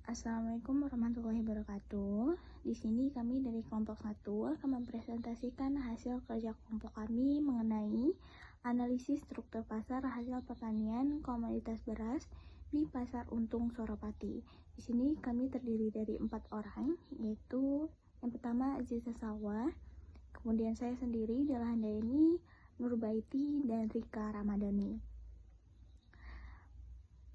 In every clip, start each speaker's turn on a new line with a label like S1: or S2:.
S1: Assalamualaikum warahmatullahi wabarakatuh. Di sini kami dari kelompok 1 akan mempresentasikan hasil kerja kelompok kami mengenai analisis struktur pasar hasil pertanian komoditas beras di Pasar Untung Suropati. Di sini kami terdiri dari 4 orang, yaitu yang pertama Aziza Salwa, kemudian saya sendiri Dela Handayani, Nurbaiti, dan Rika Ramadhani.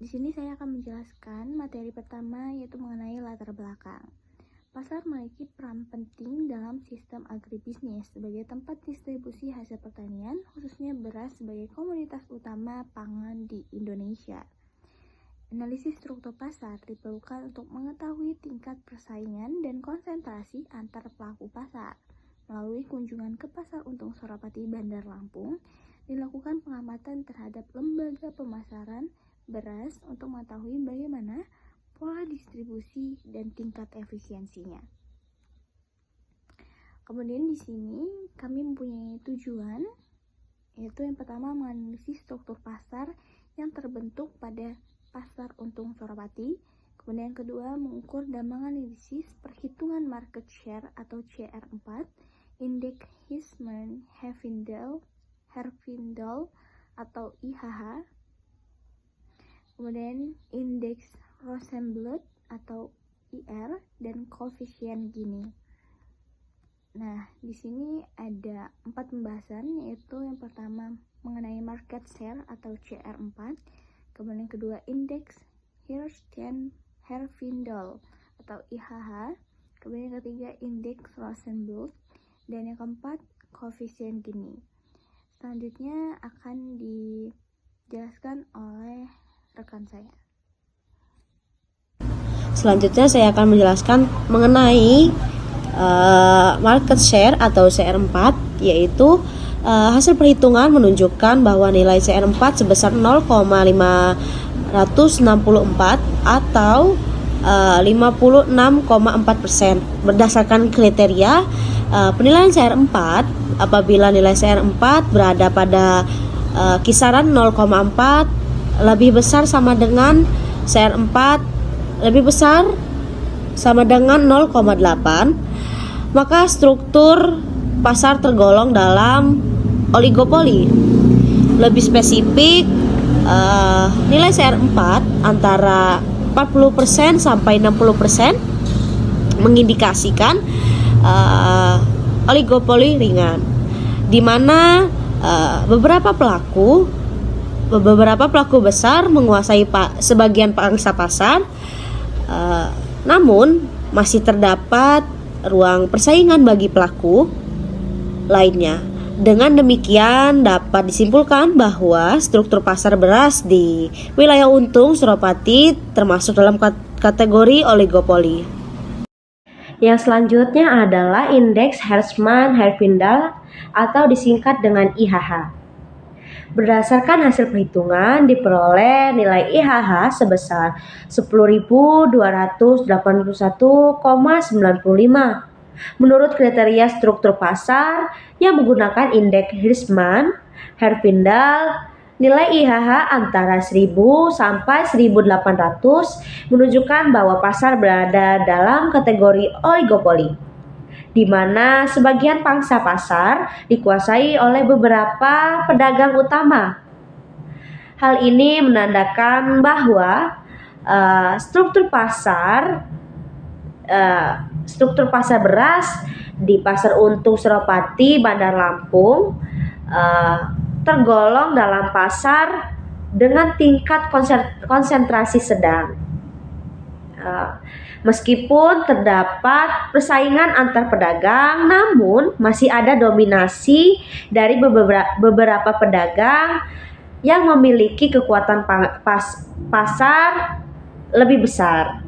S1: Di sini saya akan menjelaskan materi pertama, yaitu mengenai latar belakang. Pasar memiliki peran penting dalam sistem agribisnis sebagai tempat distribusi hasil pertanian, khususnya beras sebagai komoditas utama pangan di Indonesia. Analisis struktur pasar diperlukan untuk mengetahui tingkat persaingan dan konsentrasi antar pelaku pasar. Melalui kunjungan ke Pasar Untung Suropati, Bandar Lampung, dilakukan pengamatan terhadap lembaga pemasaran beras untuk mengetahui bagaimana pola distribusi dan tingkat efisiensinya. Kemudian di sini kami mempunyai tujuan, yaitu yang pertama menganalisis struktur pasar yang terbentuk pada Pasar Untung Suropati. Kemudian yang kedua mengukur dan menganalisis perhitungan market share atau CR4, indeks Hirschman-Herfindahl atau IHH. Kemudian indeks Rosenblatt atau IR dan koefisien Gini. Nah, di sini ada 4 pembahasan, yaitu yang pertama mengenai market share atau CR4, kemudian yang kedua indeks Hirschman-Herfindahl atau IHH, kemudian yang ketiga indeks Rosenblatt, dan yang keempat koefisien Gini. Selanjutnya akan dijelaskan oleh rekan saya.
S2: Selanjutnya saya akan menjelaskan mengenai market share atau CR4, yaitu hasil perhitungan menunjukkan bahwa nilai CR4 sebesar 0,564 atau 56,4%. Berdasarkan kriteria penilaian CR4, apabila nilai CR4 berada pada kisaran 0,4 lebih besar sama dengan CR4 lebih besar sama dengan 0,8, maka struktur pasar tergolong dalam oligopoli. Lebih spesifik, nilai CR4 antara 40% sampai 60% mengindikasikan oligopoli ringan, di mana beberapa pelaku besar menguasai sebagian pangsa pasar, namun masih terdapat ruang persaingan bagi pelaku lainnya. Dengan demikian dapat disimpulkan bahwa struktur pasar beras di wilayah Untung Suropati termasuk dalam kategori oligopoli. Yang selanjutnya adalah indeks Hirschman-Herfindahl atau disingkat dengan IHH. Berdasarkan hasil perhitungan, diperoleh nilai IHH sebesar 10.281,95 menurut kriteria struktur pasar yang menggunakan indeks Hirschman-Herfindahl. Nilai IHH antara 1000 sampai 1800 menunjukkan bahwa pasar berada dalam kategori oligopoli, di mana sebagian pangsa pasar dikuasai oleh beberapa pedagang utama. Hal ini menandakan bahwa struktur pasar beras di Pasar Untung Suropati, Bandar Lampung tergolong dalam pasar dengan tingkat konsentrasi sedang. Meskipun terdapat persaingan antar pedagang, namun masih ada dominasi dari beberapa pedagang yang memiliki kekuatan pasar lebih besar.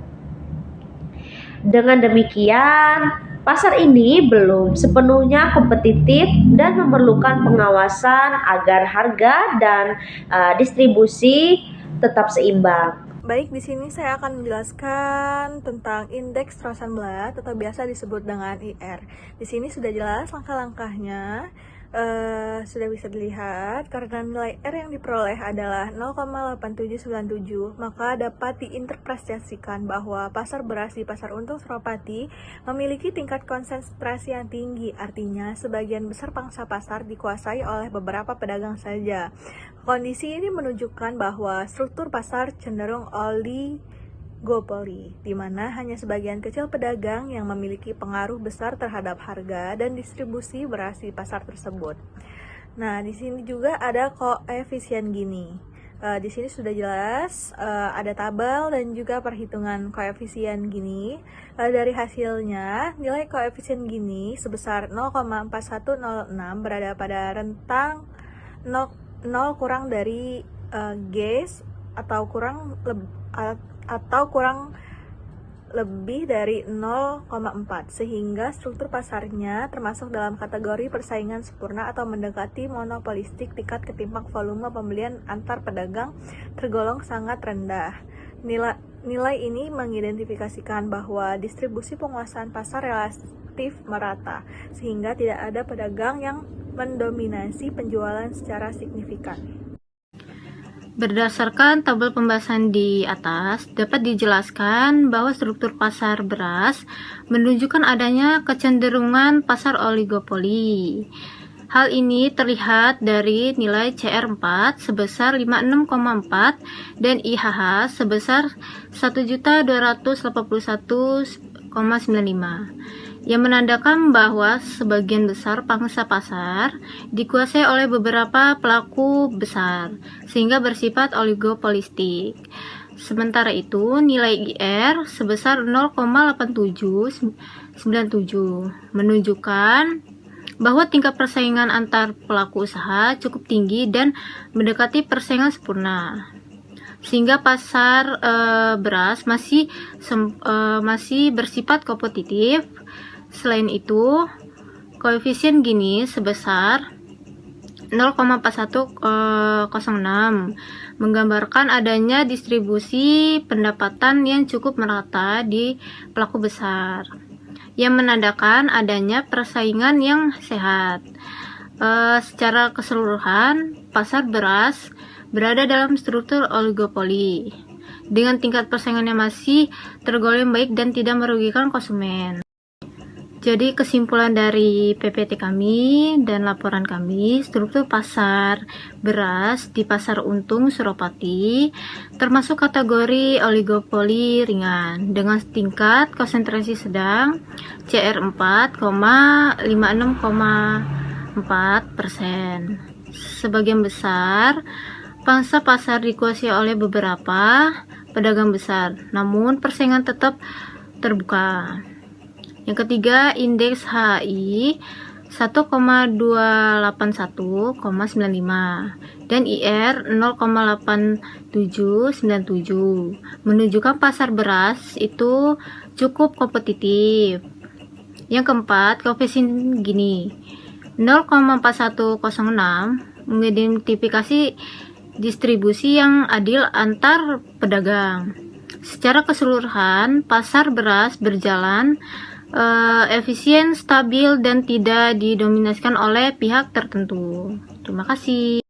S2: Dengan demikian, pasar ini belum sepenuhnya kompetitif dan memerlukan pengawasan agar harga dan distribusi tetap seimbang.
S3: Baik, di sini saya akan menjelaskan tentang indeks Rosenblatt atau biasa disebut dengan IR. Di sini sudah jelas langkah-langkahnya. sudah bisa dilihat karena nilai R yang diperoleh adalah 0,8797, maka dapat diinterpretasikan bahwa pasar beras di Pasar Untung Suropati memiliki tingkat konsentrasi yang tinggi, artinya sebagian besar pangsa pasar dikuasai oleh beberapa pedagang saja. Kondisi ini menunjukkan bahwa struktur pasar cenderung oligopoli, di mana hanya sebagian kecil pedagang yang memiliki pengaruh besar terhadap harga dan distribusi beras di pasar tersebut. Nah, di sini juga ada koefisien Gini. Di sini sudah jelas ada tabel dan juga perhitungan koefisien Gini. Dari hasilnya, nilai koefisien Gini sebesar 0,4106 berada pada rentang 0 kurang dari G atau kurang lebih dari 0,4, sehingga struktur pasarnya termasuk dalam kategori persaingan sempurna atau mendekati monopolistik. Tingkat ketimbang volume pembelian antar pedagang tergolong sangat rendah. Nilai ini mengidentifikasikan bahwa distribusi penguasaan pasar relatif merata, sehingga tidak ada pedagang yang mendominasi penjualan secara signifikan.
S4: Berdasarkan tabel pembahasan di atas, dapat dijelaskan bahwa struktur pasar beras menunjukkan adanya kecenderungan pasar oligopoli. Hal ini terlihat dari nilai CR4 sebesar 56,4 dan IHH sebesar 1.281,95, yang menandakan bahwa sebagian besar pangsa pasar dikuasai oleh beberapa pelaku besar, sehingga bersifat oligopolistik. Sementara itu, nilai IR sebesar 0,8797 menunjukkan bahwa tingkat persaingan antar pelaku usaha cukup tinggi dan mendekati persaingan sempurna, sehingga pasar beras masih bersifat kompetitif. Selain itu, koefisien Gini sebesar 0,4106 menggambarkan adanya distribusi pendapatan yang cukup merata di pelaku besar, yang menandakan adanya persaingan yang sehat. Secara keseluruhan, pasar beras berada dalam struktur oligopoli dengan tingkat persaingan yang masih tergolong baik dan tidak merugikan konsumen. Jadi kesimpulan dari PPT kami dan laporan kami, struktur pasar beras di Pasar Untung Suropati termasuk kategori oligopoli ringan dengan tingkat konsentrasi sedang CR4, 56,4%. Sebagian besar pangsa pasar dikuasai oleh beberapa pedagang besar, namun persaingan tetap terbuka. Yang ketiga, indeks HI 1,281,95 dan IR 0,8797 menunjukkan pasar beras itu cukup kompetitif. Yang keempat, koefisien Gini 0,4106 mengidentifikasi distribusi yang adil antar pedagang. Secara keseluruhan, pasar beras berjalan efisien, stabil, dan tidak didominasikan oleh pihak tertentu. Terima kasih.